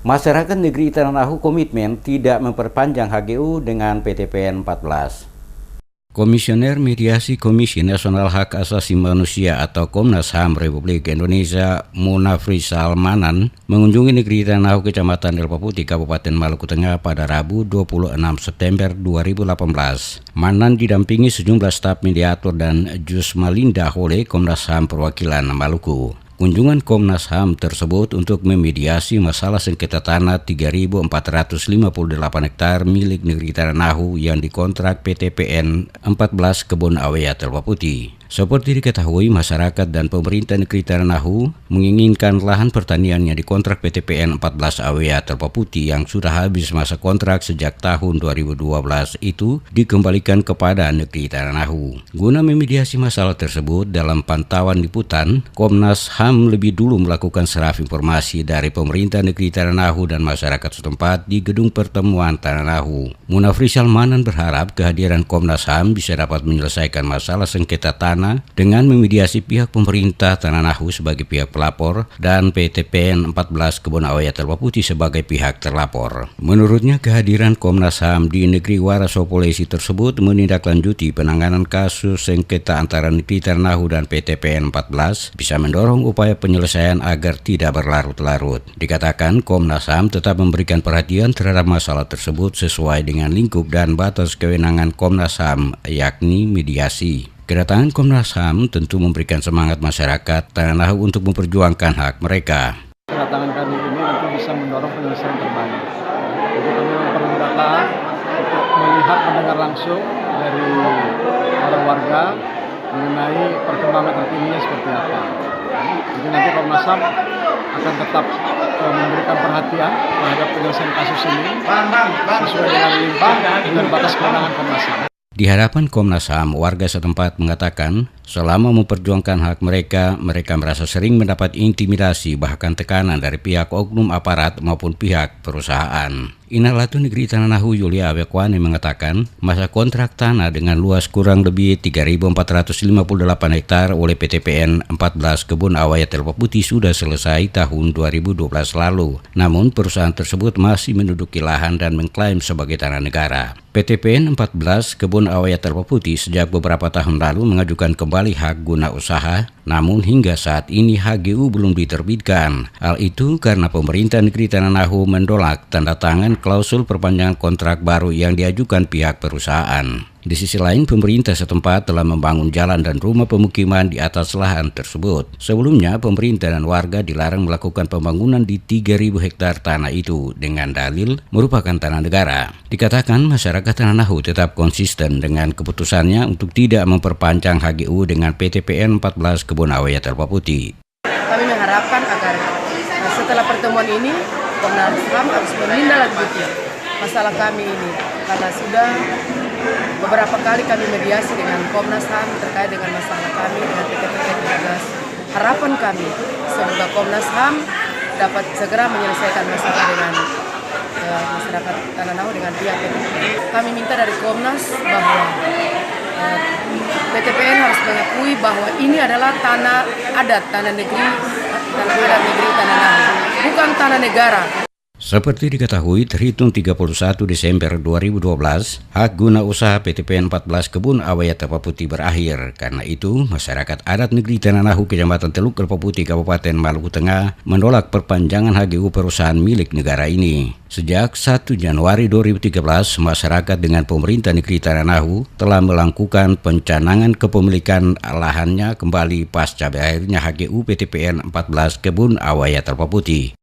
Masyarakat Negeri Tanah komitmen tidak memperpanjang HGU dengan PTPN 14. Komisioner Mediasi Komisi Nasional Hak Asasi Manusia atau Komnas HAM Republik Indonesia Munafrisal Manan mengunjungi Negeri Tanah Kecamatan Elpa Putih, Kabupaten Maluku Tengah pada Rabu 26 September 2018. Manan didampingi sejumlah staf mediator dan Jus Malinda oleh Komnas HAM Perwakilan Maluku. Kunjungan Komnas HAM tersebut untuk memediasi masalah sengketa tanah 3.458 hektar milik Negeri Tanah yang dikontrak PTPN 14 Kebun Awea Elpa Putih. Seperti diketahui, masyarakat dan pemerintah Negeri Tanah menginginkan lahan pertanian yang dikontrak PTPN 14 Awea Elpa Putih yang sudah habis masa kontrak sejak tahun 2012 itu dikembalikan kepada Negeri Tanah. Guna memediasi masalah tersebut, dalam pantauan liputan, Komnas HAM lebih dulu melakukan serah informasi dari pemerintah Negeri Tanah dan masyarakat setempat di Gedung Pertemuan Tanah. Munafrisal Manan berharap kehadiran Komnas HAM bisa dapat menyelesaikan masalah sengketa tanah dengan memediasi pihak pemerintah Tanah sebagai pihak pelapor dan PTPN 14 Kebun Awea Elpa Putih sebagai pihak terlapor. Menurutnya, kehadiran Komnas HAM di Negeri Warasopolesi tersebut menindaklanjuti penanganan kasus sengketa antara Negeri Tanah dan PTPN 14 bisa mendorong upaya penyelesaian agar tidak berlarut-larut. Dikatakan Komnas HAM tetap memberikan perhatian terhadap masalah tersebut sesuai dengan lingkup dan batas kewenangan Komnas HAM, yakni mediasi. Kedatangan Komnas HAM tentu memberikan semangat masyarakat Tanah untuk memperjuangkan hak mereka. Kedatangan kami ini nanti bisa mendorong penyelesaian terbaik. Jadi kami perlu data untuk melihat, mendengar langsung dari para warga mengenai perkembangan terkininya seperti apa. Jadi nanti Komnas HAM akan tetap memberikan perhatian terhadap penyelesaian kasus ini sesuai dengan lingkup dan batas kewenangan Komnas HAM. Di hadapan Komnas HAM, warga setempat mengatakan selama memperjuangkan hak mereka merasa sering mendapat intimidasi bahkan tekanan dari pihak oknum aparat maupun pihak perusahaan. Inalatu Negeri Tanah Yulia Awekwane mengatakan masa kontrak tanah dengan luas kurang lebih 3.458 hektar oleh PTPN 14 Kebun Awea Elpa Putih sudah selesai tahun 2012 lalu. Namun perusahaan tersebut masih menduduki lahan dan mengklaim sebagai tanah negara. PTPN 14 Kebun Awea Elpa Putih sejak beberapa tahun lalu mengajukan kembali hak guna usaha, namun hingga saat ini HGU belum diterbitkan. Hal itu karena pemerintah Negeri Tanah menolak tanda tangan klausul perpanjangan kontrak baru yang diajukan pihak perusahaan. Di sisi lain, pemerintah setempat telah membangun jalan dan rumah pemukiman di atas lahan tersebut. Sebelumnya, pemerintah dan warga dilarang melakukan pembangunan di 3.000 hektar tanah itu dengan dalil merupakan tanah negara. Dikatakan masyarakat Tanah tetap konsisten dengan keputusannya untuk tidak memperpanjang HGU dengan PTPN 14 Kebun Awea Elpa Putih. Kami mengharapkan agar setelah pertemuan ini Komnas HAM harus menindaklanjuti masalah kami ini, karena sudah beberapa kali kami mediasi dengan Komnas HAM terkait dengan masalah kami dengan PTPN 14. Harapan kami semoga Komnas HAM dapat segera menyelesaikan masalah dengan masyarakat Tanah dengan pihak PTPN. Kami minta dari Komnas bahwa PTPN harus mengakui bahwa ini adalah tanah adat, tanah negeri, tanah adat negeri Tanah, bukan tanah negara. Seperti diketahui, terhitung 31 Desember 2012, hak guna usaha PTPN 14 Kebun Awea Elpa Putih berakhir. Karena itu, masyarakat adat Negeri Tanah Kecamatan Teluk Elpa Putih, Kabupaten Maluku Tengah menolak perpanjangan HGU perusahaan milik negara ini. Sejak 1 Januari 2013, masyarakat dengan pemerintah Negeri Tanah telah melakukan pencanangan kepemilikan lahannya kembali pasca berakhirnya HGU PTPN 14 Kebun Awea Elpa Putih.